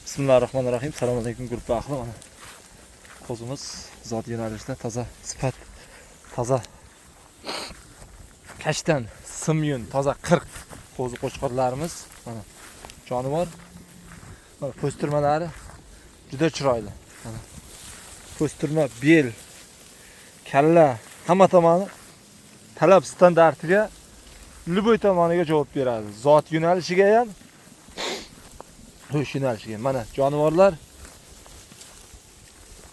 Bismillahirrahmanirrahim. Assalomu alaykum guruh ahli. Mana qo'zimiz zot yo'nalishda toza sifat, toza kashtan, simyun, toza 40 qo'zi qo'chqorlarimiz. Mana jonivor. Mana po'stirmalari juda chiroyli. Mana po'stirma, bel, kalla hamma tomoni talab standartiga любой tomoniga javob beradi. Zot yo'nalishiga ham yo'nalishiga. Mana jonivorlar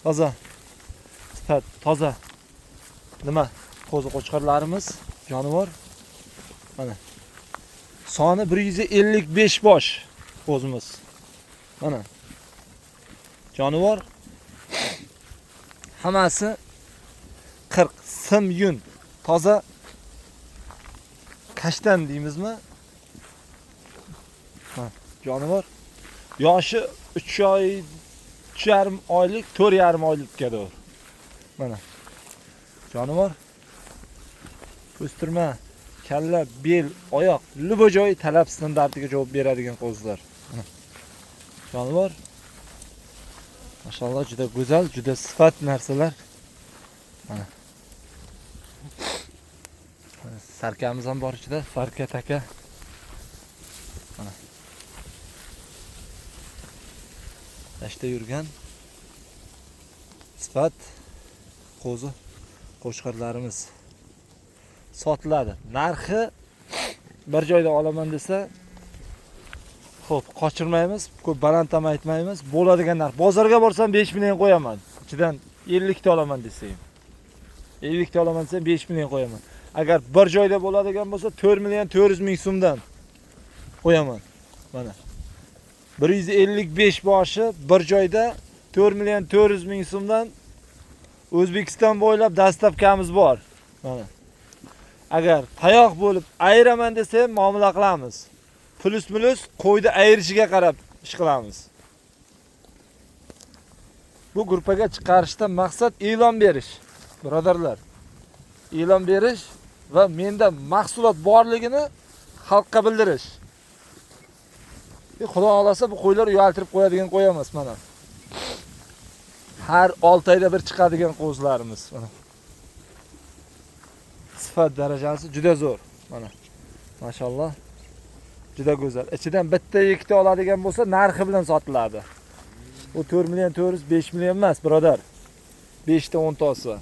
toza sifat, toza nima qo'zi qo'chqorlarimiz jonivor. Mana soni 155 bosh qo'zimiz. Mana jonivor hammasi 40 sim yun toza kashtan deymizmi? Ha, jonivor yoshi 3 oy, 3,5 oylik, 4,5 oylikka doğru. Mana jonivor o'stirma, kalla, bel, oyoq, любой joy talab standartiga javob beradigan qo'zilar. Jonivor mashallah juda go'zal, juda sifat narsalar. Mana sarkamiz ham bor ichida, sarka taka. Mana tashda yurgan sifat qo'zi qo'chqorlarimiz sotiladi. Narxi bir joyda olaman desa, xo'p, qochirmaymiz, ko'p baland ham aytmaymiz. Bo'ladigan narx. Bozorga borsam 5 million qo'yaman. Ichidan 50 ta olaman desam. 50 ta olaman desam 5 million qo'yaman. Agar bir joyda bo'ladigan bo'lsa 4 million 400 ming so'mdan qo'yaman. Mana 155 boshi bir joyda 4 million 400 ming so'mdan O'zbekiston bo'ylab dastavkamiz bor. Mana agar tayoq bo'lib ayiraman desa ham muomala qilamiz. Plus qo'yni ayirishiga qarab ish qilamiz. Bu gruppaga chiqarishdan maqsad e'lon berish, birodarlar. E'lon berish va menda mahsulot borligini xalqqa bildirish. Xudo xolasa bu qo'ylar uyaltirib qo'yadigan qo'y emas mana. Har 6 oyda bir chiqadigan qo'zlarimiz mana. Sifat darajasi juda zo'r. Mana. Mashallah. Juda go'zal. Ichidan bitta ikkita oladigan bo'lsa, narxi bilan sotiladi. U 4 million 400, 5 million emas, birodar. 5 ta 10 tasi.